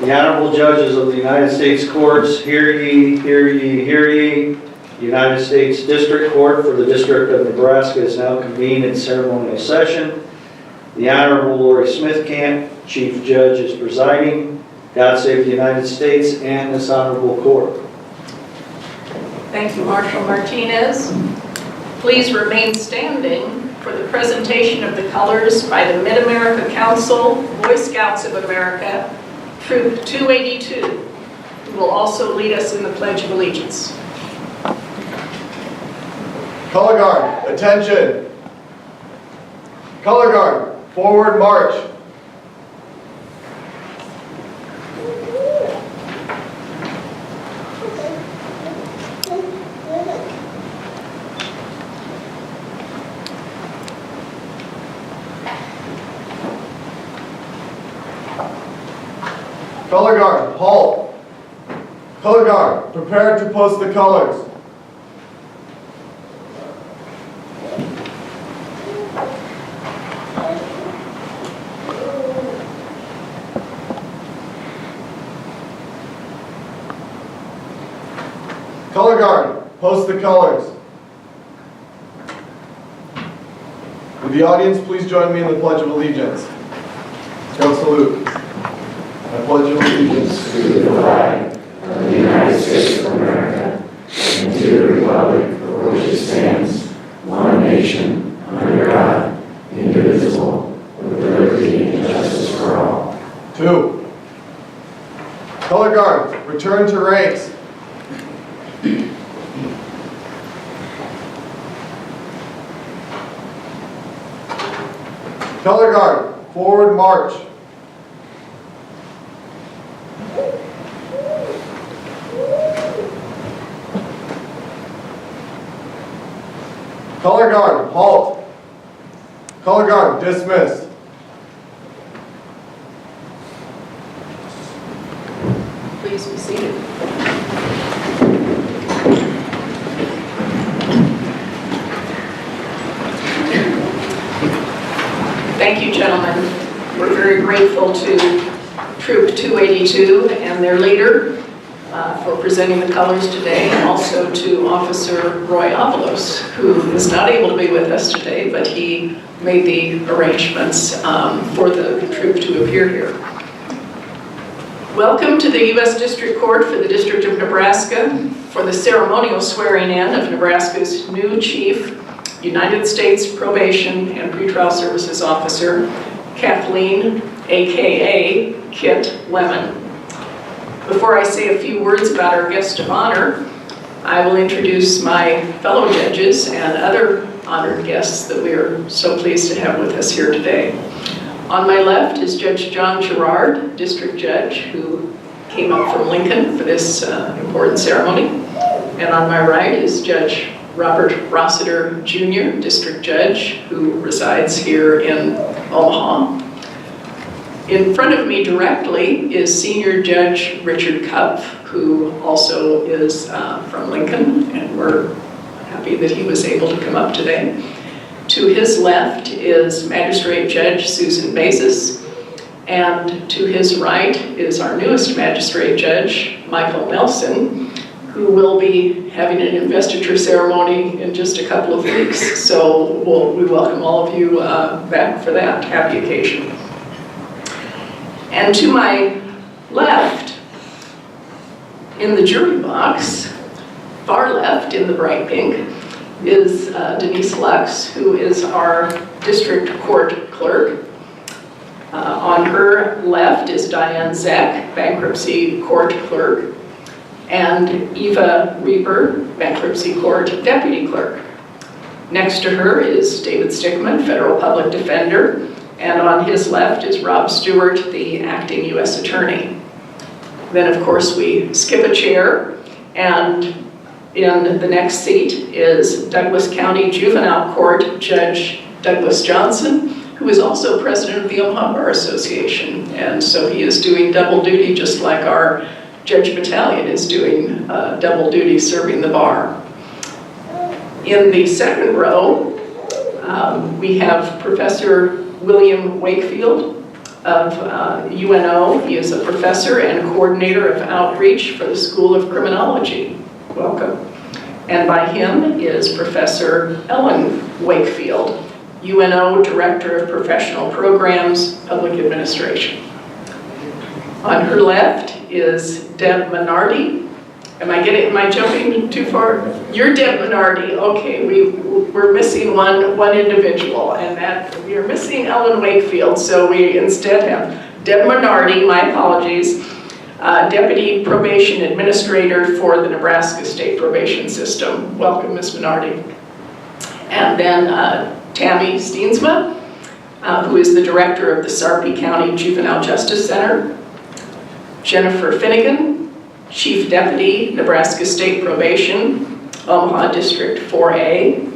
The Honorable Judges of the United States Courts, hear ye, hear ye, hear ye. The United States District Court for the District of Nebraska is now convened in ceremonial session. The Honorable Lori Smithcamp, Chief Judge, is presiding. God save the United States and this honorable court. Thank you, Marshal Martinez. Please remain standing for the presentation of the colors by the Mid-America Council, Boy Scouts of America, Troop 282, who will also lead us in the Pledge of Allegiance. Color Guard, attention. Color Guard, forward march. Color Guard, halt. Color Guard, prepare to post the colors. Color Guard, post the colors. Would the audience please join me in the Pledge of Allegiance? Go salute. I pledge allegiance to the flag of the United States of America and to the republic for which it stands, one nation, under God, indivisible, with liberty and justice for all. 2. Color Guard, return to ranks. Color Guard, forward march. Color Guard, halt. Color Guard, dismiss. Please be seated. Thank you, gentlemen. We're very grateful to Troop 282 and their leader for presenting the colors today, and also to Officer Roy Avalos, who is not able to be with us today, but he made the arrangements for the troop to appear here. Welcome to the U.S. District Court for the District of Nebraska for the ceremonial swearing-in of Nebraska's new Chief United States Probation and Pretrial Services Officer, Kathleen, aka Kit Lemon. Before I say a few words about our guest of honor, I will introduce my fellow judges and other honored guests that we are so pleased to have with us here today. On my left is Judge John Gerard, District Judge, who came up from Lincoln for this important ceremony. And on my right is Judge Robert Rossiter Jr., District Judge, who resides here in Omaha. In front of me directly is Senior Judge Richard Cupp, who also is from Lincoln, and we're happy that he was able to come up today. To his left is Magistrate Judge Susan Bezos, and to his right is our newest Magistrate Judge, Michael Nelson, who will be having an investiture ceremony in just a couple of weeks. So we welcome all of you back for that happy occasion. And to my left, in the jury box, far left in the bright pink, is Denise Lux, who is our district court clerk. On her left is Diane Zeck, bankruptcy court clerk, and Eva Reber, bankruptcy court deputy clerk. Next to her is David Stickman, federal public defender, and on his left is Rob Stewart, the acting U.S. attorney. Then, of course, we skip a chair, and in the next seat is Douglas County Juvenile Court Judge Douglas Johnson, who is also president of the Omaha Bar Association. And so he is doing double duty, just like our Judge Battalion is doing double duty serving the bar. In the second row, we have Professor William Wakefield, of UNO. He is a professor and coordinator of outreach for the School of Criminology. Welcome. And by him is Professor Ellen Wakefield, UNO Director of Professional Programs, Public Administration. On her left is Deb Minardi. Am I jumping too far? You're Deb Minardi. Okay, we're missing one individual, and that we are missing Ellen Wakefield, so we instead have Deb Minardi, my apologies, Deputy Probation Administrator for the Nebraska State Probation System. Welcome, Ms. Minardi. And then Tammy Steensma, who is the Director of the Sarpy County Juvenile Justice Center. Jennifer Finnegan, Chief Deputy, Nebraska State Probation, Omaha District 4A.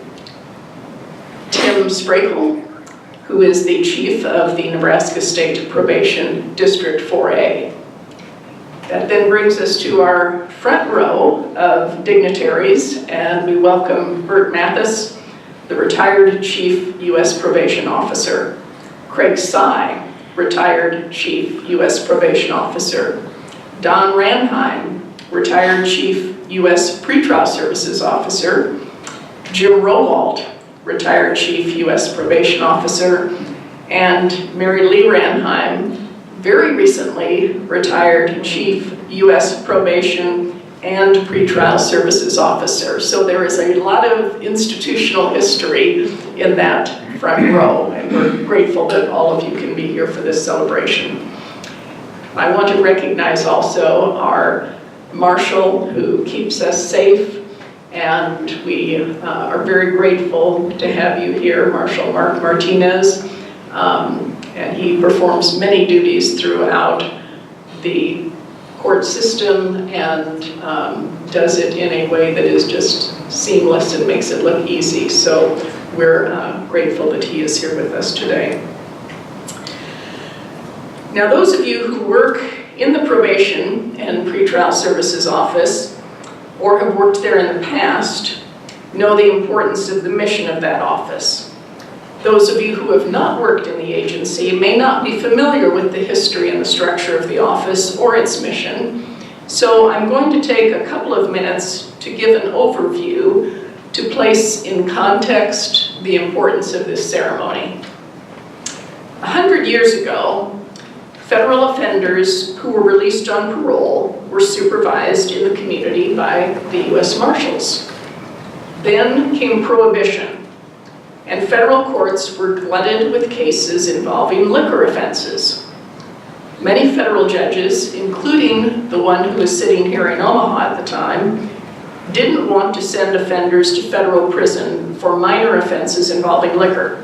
Tim Sprakel, who is the Chief of the Nebraska State Probation District 4A. That then brings us to our front row of dignitaries, and we welcome Bert Mathis, the retired Chief U.S. Probation Officer, Craig Sy, retired Chief U.S. Probation Officer, Don Ranheim, retired Chief U.S. Pretrial Services Officer, Jim Rowald, retired Chief U.S. Probation Officer, and Mary Lee Ranheim, very recently retired Chief U.S. Probation and Pretrial Services Officer. So there is a lot of institutional history in that front row, and we're grateful that all of you can be here for this celebration. I want to recognize also our marshal who keeps us safe, and we are very grateful to have you here, Marshal Mark Martinez. And he performs many duties throughout the court system and does it in a way that is just seamless and makes it look easy. So we're grateful that he is here with us today. Now, those of you who work in the Probation and Pretrial Services Office or have worked there in the past know the importance of the mission of that office. Those of you who have not worked in the agency may not be familiar with the history and the structure of the office or its mission. So I'm going to take a couple of minutes to give an overview to place in context the importance of this ceremony. 100 years ago, federal offenders who were released on parole were supervised in the community by the U.S. Marshals. Then came Prohibition, and federal courts were glutted with cases involving liquor offenses. Many federal judges, including the one who was sitting here in Omaha at the time, didn't want to send offenders to federal prison for minor offenses involving liquor.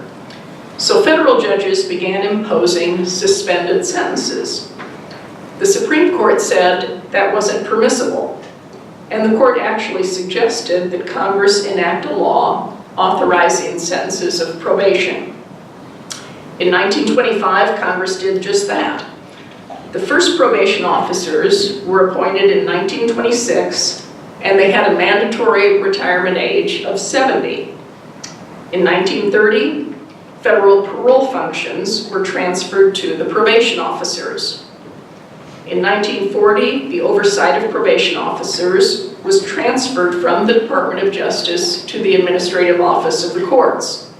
So federal judges began imposing suspended sentences. The Supreme Court said that wasn't permissible, and the court actually suggested that Congress enact a law authorizing sentences of probation. In 1925, Congress did just that. The first probation officers were appointed in 1926, and they had a mandatory retirement age of 70. In 1930, federal parole functions were transferred to the probation officers. In 1940, the oversight of probation officers was transferred from the Department of Justice to the Administrative Office of the Courts.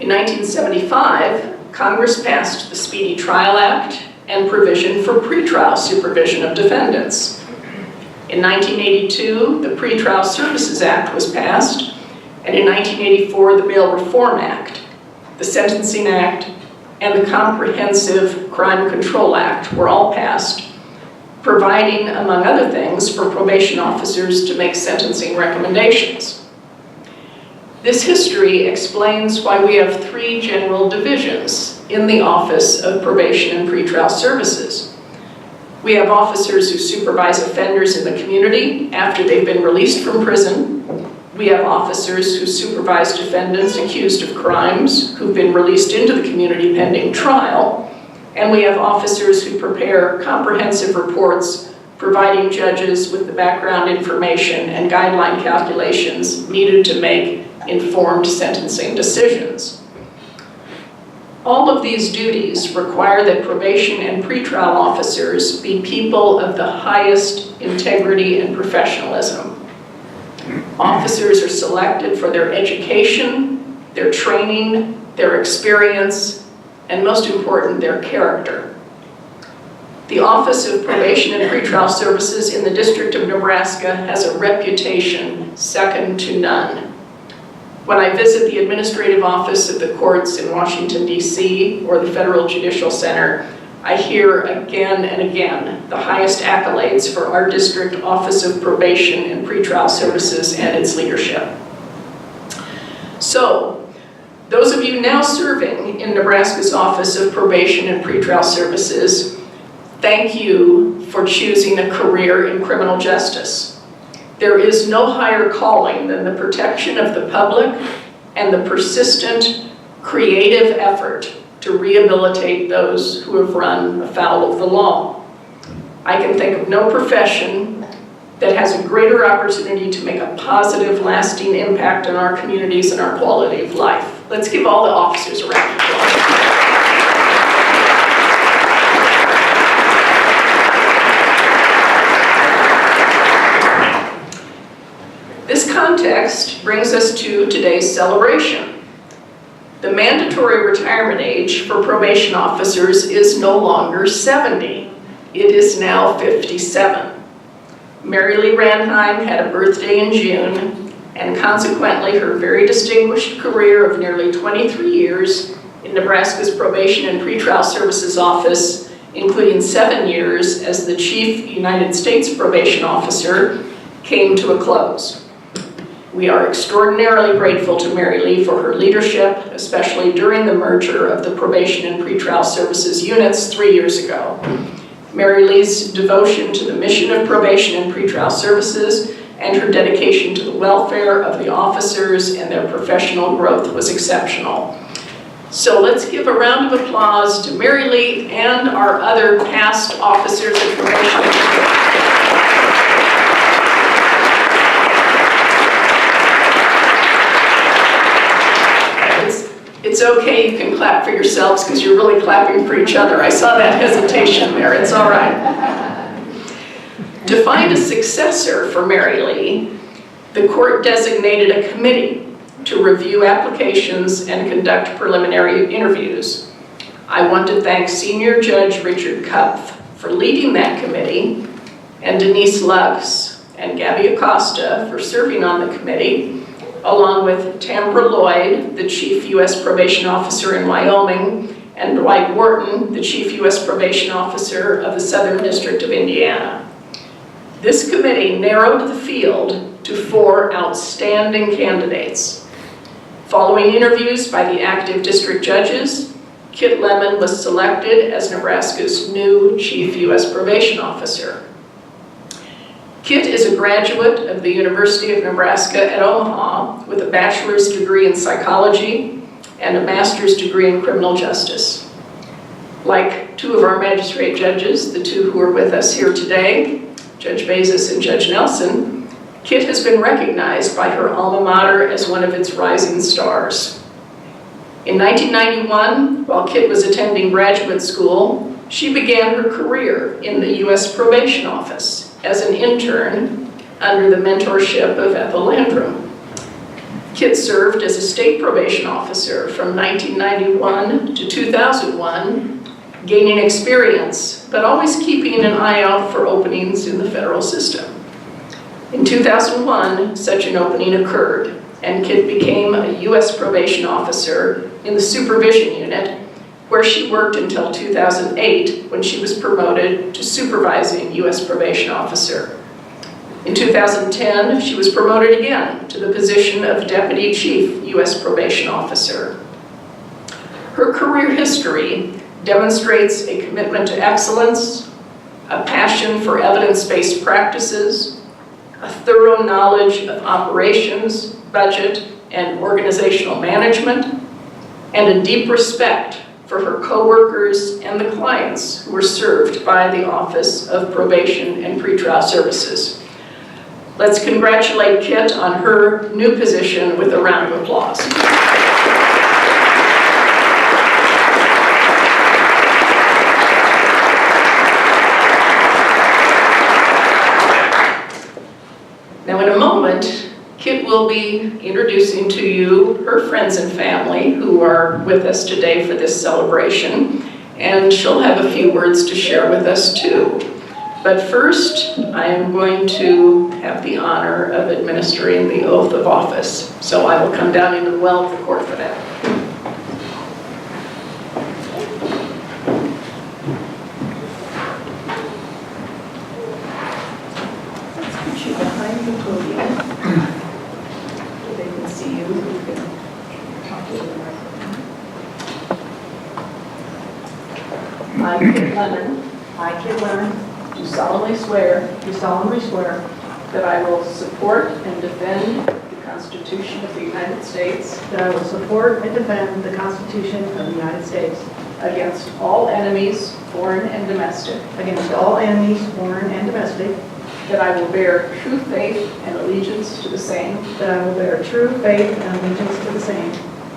In 1975, Congress passed the Speedy Trial Act and provision for pretrial supervision of defendants. In 1982, the Pretrial Services Act was passed, and in 1984, the Bail Reform Act, the Sentencing Act, and the Comprehensive Crime Control Act were all passed, providing, among other things, for probation officers to make sentencing recommendations. This history explains why we have three general divisions in the Office of Probation and Pretrial Services. We have officers who supervise offenders in the community after they've been released from prison. We have officers who supervise defendants accused of crimes who've been released into the community pending trial. And we have officers who prepare comprehensive reports providing judges with the background information and guideline calculations needed to make informed sentencing decisions. All of these duties require that probation and pretrial officers be people of the highest integrity and professionalism. Officers are selected for their education, their training, their experience, and most important, their character. The Office of Probation and Pretrial Services in the District of Nebraska has a reputation second to none. When I visit the administrative office of the courts in Washington, D.C., or the Federal Judicial Center, I hear again and again the highest accolades for our district Office of Probation and Pretrial Services and its leadership. So, those of you now serving in Nebraska's Office of Probation and Pretrial Services, thank you for choosing a career in criminal justice. There is no higher calling than the protection of the public and the persistent, creative effort to rehabilitate those who have run afoul of the law. I can think of no profession that has a greater opportunity to make a positive, lasting impact on our communities and our quality of life. Let's give all the officers a round of applause. This context brings us to today's celebration. The mandatory retirement age for probation officers is no longer 70. It is now 57. Mary Lee Ranheim had a birthday in June, and consequently her very distinguished career of nearly 23 years in Nebraska's Probation and Pretrial Services Office, including 7 years as the Chief United States Probation Officer, came to a close. We are extraordinarily grateful to Mary Lee for her leadership, especially during the merger of the Probation and Pretrial Services units 3 years ago. Mary Lee's devotion to the mission of Probation and Pretrial Services and her dedication to the welfare of the officers and their professional growth was exceptional. So let's give a round of applause to Mary Lee and our other past officers of probation. It's okay, you can clap for yourselves because you're really clapping for each other. I saw that hesitation there, it's all right. To find a successor for Mary Lee, the court designated a committee to review applications and conduct preliminary interviews. I want to thank Senior Judge Richard Kupf for leading that committee, and Denise Lux and Gabby Acosta for serving on the committee, along with Tambra Lloyd, the Chief U.S. Probation Officer in Wyoming, and Dwight Wharton, the Chief U.S. Probation Officer of the Southern District of Indiana. This committee narrowed the field to 4 outstanding candidates. Following interviews by the active district judges, Kit Lemon was selected as Nebraska's new Chief U.S. Probation Officer. Kit is a graduate of the University of Nebraska at Omaha with a bachelor's degree in psychology and a master's degree in criminal justice. Like 2 of our magistrate judges, the 2 who are with us here today, Judge Bezos and Judge Nelson, Kit has been recognized by her alma mater as one of its rising stars. In 1991, while Kit was attending graduate school, she began her career in the U.S. Probation Office as an intern under the mentorship of Ethel Landrum. Kit served as a state probation officer from 1991 to 2001, gaining experience, but always keeping an eye out for openings in the federal system. In 2001, such an opening occurred, and Kit became a U.S. probation officer in the supervision unit, where she worked until 2008 when she was promoted to supervising U.S. probation officer. In 2010, she was promoted again to the position of Deputy Chief U.S. Probation Officer. Her career history demonstrates a commitment to excellence, a passion for evidence-based practices, a thorough knowledge of operations, budget, and organizational management, and a deep respect for her co-workers and the clients who were served by the Office of Probation and Pretrial Services. Let's congratulate Kit on her new position with a round of applause. Kit will be introducing to you her friends and family who are with us today for this celebration, and she'll have a few words to share with us too. But first, I am going to have the honor of administering the oath of office. So I will come down into the well of the court for that. Let's put you behind the podium so they can see you. You can talk to the microphone. I, Kit Lemon, I, Kit Lemon, do solemnly swear do solemnly swear that I will support and defend the Constitution of the United States that I will support and defend the Constitution of the United States against all enemies, foreign and domestic, against all enemies, foreign and domestic, that I will bear true faith and allegiance to the same, that I will bear true faith and allegiance to the same,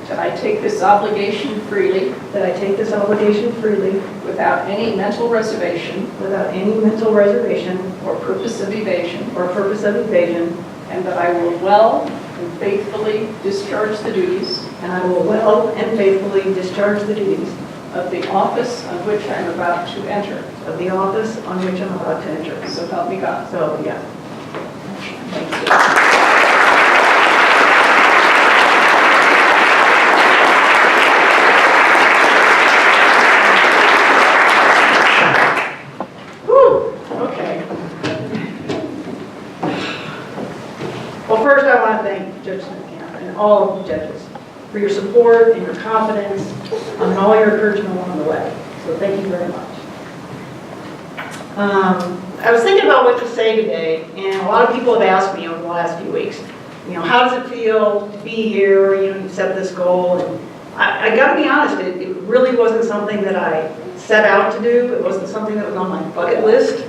that I take this obligation freely that I take this obligation freely without any mental reservation without any mental reservation or purpose of evasion, or purpose of evasion, and that I will well and faithfully discharge the duties and I will well and faithfully discharge the duties of the office on which I am about to enter. of the office on which I'm about to enter. So help me God. So, yeah. Thank you. Well, first I want to thank Judge Smith-Camp and all of the judges for your support and your confidence and all your encouragement along the way. So thank you very much. I was thinking about what to say today, and a lot of people have asked me over the last few weeks, how does it feel to be here, you set this goal, and I got to be honest, it really wasn't something that I set out to do. It wasn't something that was on my bucket list.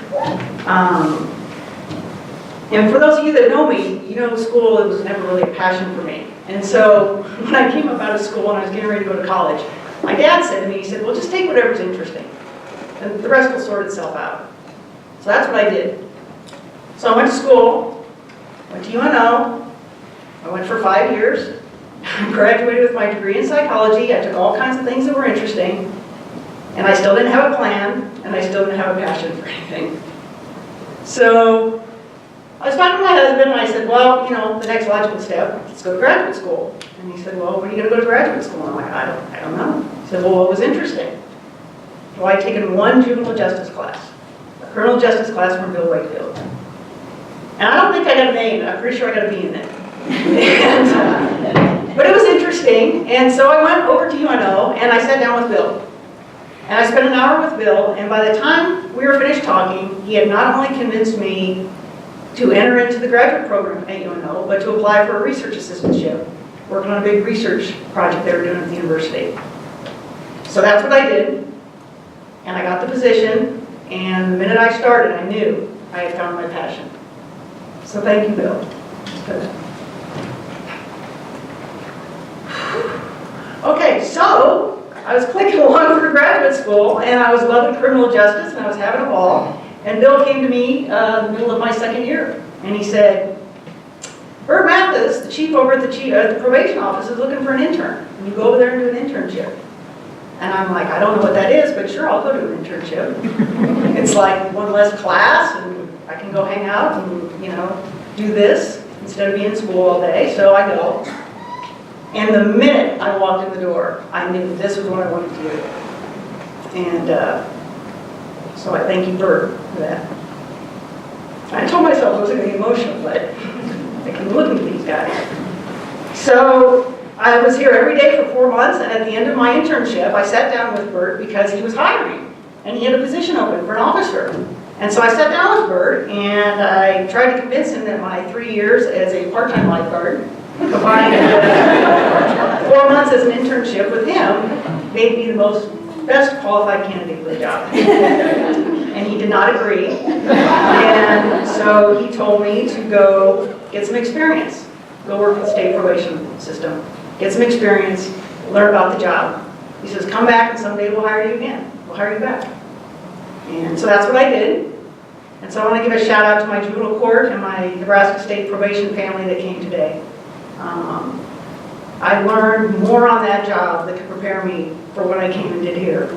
And for those of you that know me, school, it was never really a passion for me. And so when I came up out of school and I was getting ready to go to college, my dad said to me, he said, well, just take whatever's interesting, and the rest will sort itself out. So that's what I did. So I went to school, went to UNO, I went for 5 years, graduated with my degree in psychology, I took all kinds of things that were interesting, and I still didn't have a plan, and I still didn't have a passion for anything. So I was talking to my husband, and I said, well, the next logical step, let's go to graduate school. And he said, well, when are you going to go to graduate school? And I'm like, I don't know. He said, well, what was interesting? Well, I'd taken one juvenile justice class, a criminal justice class from Bill Wakefield. And I don't think I got an A in it. I'm pretty sure I got a B in it. But it was interesting, and so I went over to UNO, and I sat down with Bill. And I spent an hour with Bill, and by the time we were finished talking, he had not only convinced me to enter into the graduate program at UNO, but to apply for a research assistantship, working on a big research project they were doing at the university. So that's what I did, and I got the position, and the minute I started, I knew I had found my passion. So thank you, Bill. Okay, so I was clicking along for graduate school, and I was loving criminal justice, and I was having a ball. And Bill came to me in the middle of my second year, and he said, Bert Mathis, the chief over at the probation office, is looking for an intern. And you go over there and do an internship. And I'm like, I don't know what that is, but sure, I'll go do an internship. It's like one less class, and I can go hang out and, do this instead of being in school all day. So I go. And the minute I walked in the door, I knew this was what I wanted to do. And so I thank you, Bert, for that. I told myself I wasn't going to get emotional, but I can look at these guys. So I was here every day for 4 months, and at the end of my internship, I sat down with Bert because he was hiring, and he had a position open for an officer. And so I sat down with Bert, and I tried to convince him that my 3 years as a part-time lifeguard, combined with 4 months as an internship with him, made me the best qualified candidate for the job. And he did not agree. And so he told me to go get some experience. Go work with the state probation system. Get some experience, learn about the job. He says, come back and someday we'll hire you again. We'll hire you back. And so that's what I did. And so I want to give a shout out to my juvenile court and my Nebraska State probation family that came today. I learned more on that job that could prepare me for what I came and did here.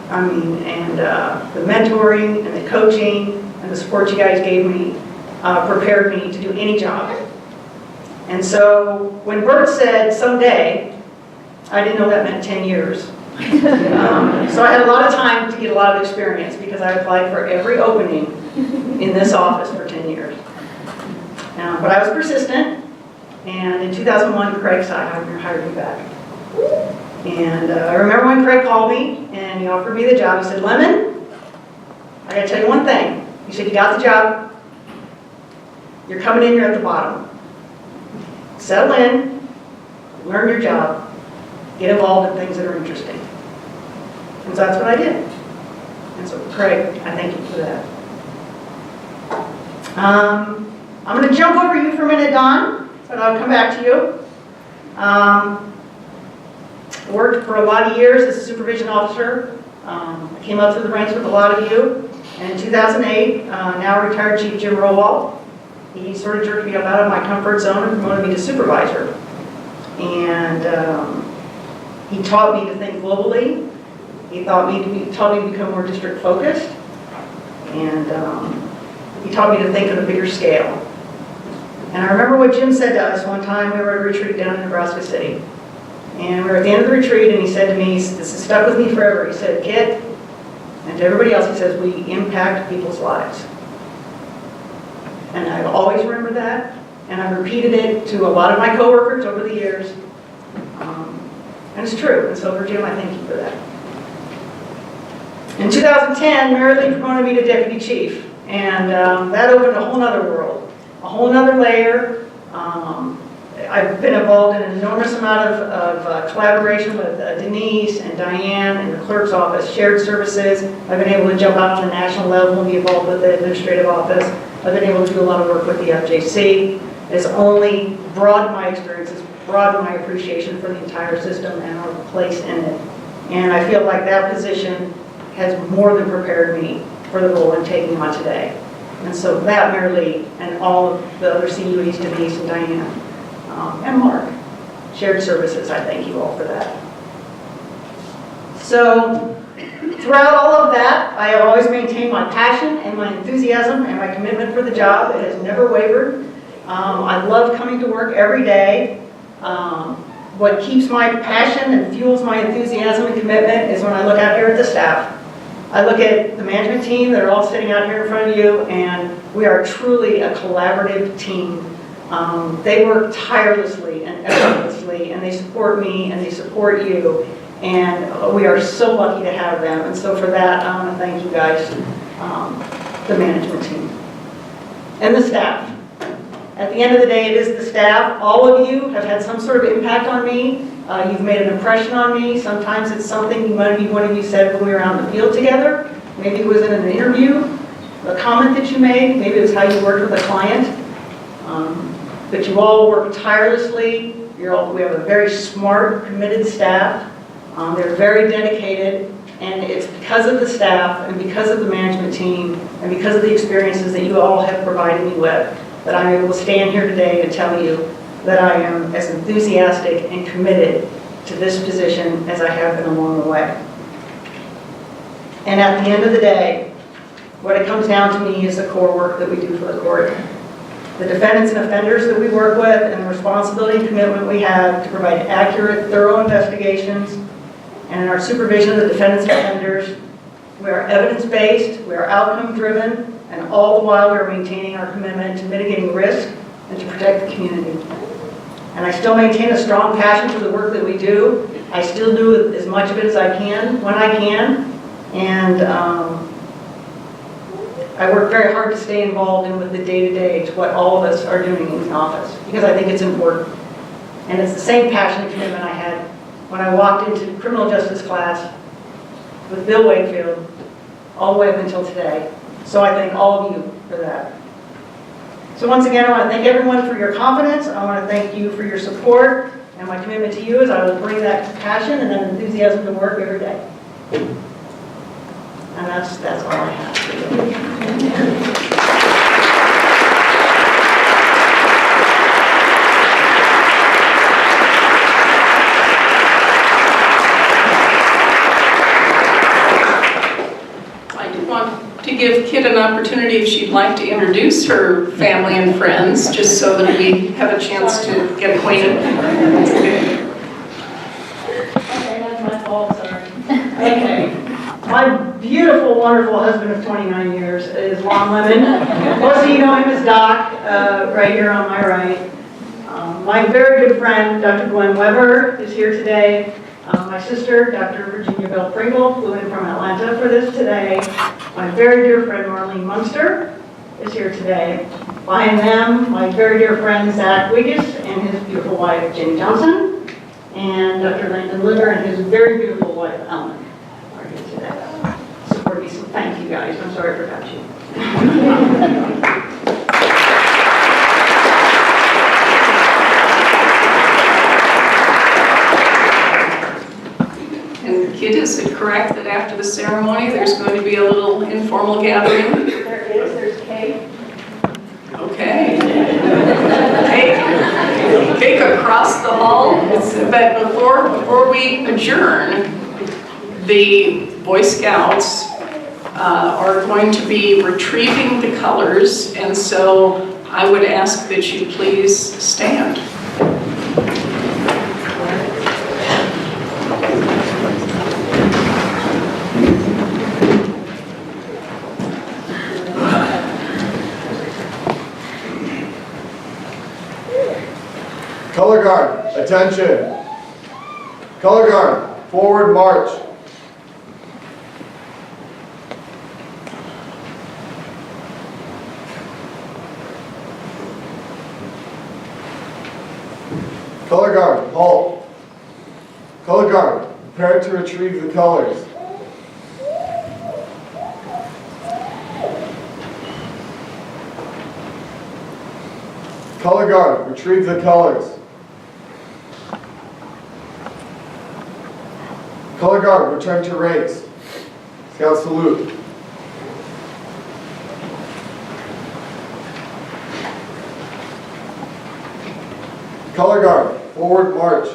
I mean, and the mentoring and the coaching and the support you guys gave me prepared me to do any job. And so when Bert said someday, I didn't know that meant 10 years. So I had a lot of time to get a lot of experience because I applied for every opening in this office for 10 years. But I was persistent, and in 2001, Craig hired me back. And I remember when Craig called me and he offered me the job. He said, Lemon, I gotta tell you one thing. He said, you got the job. You're coming in, you're at the bottom. Settle in, learn your job, get involved in things that are interesting. And so that's what I did. And so Craig, I thank you for that. I'm going to jump over you for a minute, Don, but I'll come back to you. Worked for a lot of years as a supervision officer. I came up through the ranks with a lot of you. And in 2008, now retired Chief Jim Rowell, he sort of jerked me up out of my comfort zone and promoted me to supervisor. And he taught me to think globally. He taught me to become more district focused. And he taught me to think on a bigger scale. And I remember what Jim said to us one time. We were at a retreat down in Nebraska City. And we were at the end of the retreat, and he said to me, this has stuck with me forever. He said, Kit, and to everybody else, he says, we impact people's lives. And I've always remembered that, and I've repeated it to a lot of my coworkers over the years. And it's true, and so for Jim, I thank you for that. In 2010, Mary Lee promoted me to deputy chief, and that opened a whole other world, a whole other layer. I've been involved in an enormous amount of collaboration with Denise and Diane in the clerk's office, shared services. I've been able to jump out on the national level and be involved with the administrative office. I've been able to do a lot of work with the FJC. It's only broadened my experiences, broadened my appreciation for the entire system and our place in it. And I feel like that position has more than prepared me for the role I'm taking on today. And so that, Mary Lee, and all of the other CUEs, Denise and Diane, and Mark, shared services, I thank you all for that. So, throughout all of that, I have always maintained my passion and my enthusiasm and my commitment for the job. It has never wavered. I love coming to work every day. What keeps my passion and fuels my enthusiasm and commitment is when I look out here at the staff. I look at the management team that are all sitting out here in front of you, and we are truly a collaborative team. They work tirelessly and effortlessly, and they support me and they support you, and we are so lucky to have them. And so for that, I want to thank you guys, the management team and the staff. At the end of the day, it is the staff. All of you have had some sort of impact on me. You've made an impression on me. Sometimes it's something maybe one of you said when we were out in the field together. Maybe it was in an interview, a comment that you made. Maybe it was how you worked with a client. But you all work tirelessly. We have a very smart, committed staff. They're very dedicated. And it's because of the staff and because of the management team and because of the experiences that you all have provided me with that I'm able to stand here today and tell you that I am as enthusiastic and committed to this position as I have been along the way. And at the end of the day, what it comes down to me is the core work that we do for the court. The defendants and offenders that we work with and the responsibility and commitment we have to provide accurate, thorough investigations. And in our supervision of the defendants and offenders, we are evidence-based, we are outcome-driven, and all the while we are maintaining our commitment to mitigating risk and to protect the community. And I still maintain a strong passion for the work that we do. I still do as much of it as I can, when I can. And I work very hard to stay involved in with the day-to-day to what all of us are doing in the office, because I think it's important. And it's the same passion and commitment I had when I walked into criminal justice class with Bill Wakefield all the way up until today. So I thank all of you for that. So once again, I want to thank everyone for your confidence. I want to thank you for your support. And my commitment to you is I will bring that passion and that enthusiasm to work every day. And that's all I have for you. To give Kit an opportunity if she'd like to introduce her family and friends, just so that we have a chance to get acquainted. Okay, that's my fault, sorry. Okay. My beautiful, wonderful husband of 29 years is Lon Lemon. Most of you know him as Doc, right here on my right. My very good friend, Dr. Gwen Weber, is here today. My sister, Dr. Virginia Bell Pringle, flew in from Atlanta for this today. My very dear friend, Marlene Munster, is here today. Behind them, my very dear friend, Zach Wiggis, and his beautiful wife, Jenny Johnson, and Dr. Landon Luger and his very beautiful wife, Ellen, are here today. Support me, so thank you guys. I'm sorry I forgot you. Kit, is it correct that after the ceremony, there's going to be a little informal gathering? There's cake. Okay. Cake across the hall. But before we adjourn, the Boy Scouts are going to be retrieving the colors, and so I would ask that you please stand. Color guard, attention. Color guard, forward march. Color guard, halt. Color guard, prepare to retrieve the colors. Color guard, retrieve the colors. Color guard, return to ranks. Scout salute. Color guard, forward march.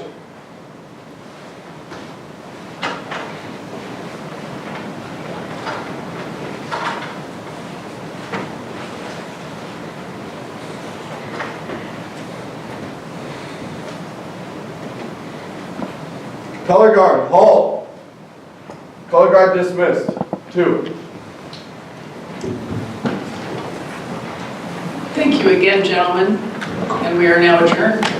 Color guard, halt. Color guard dismissed. 2. Thank you again, gentlemen, and we are now adjourned.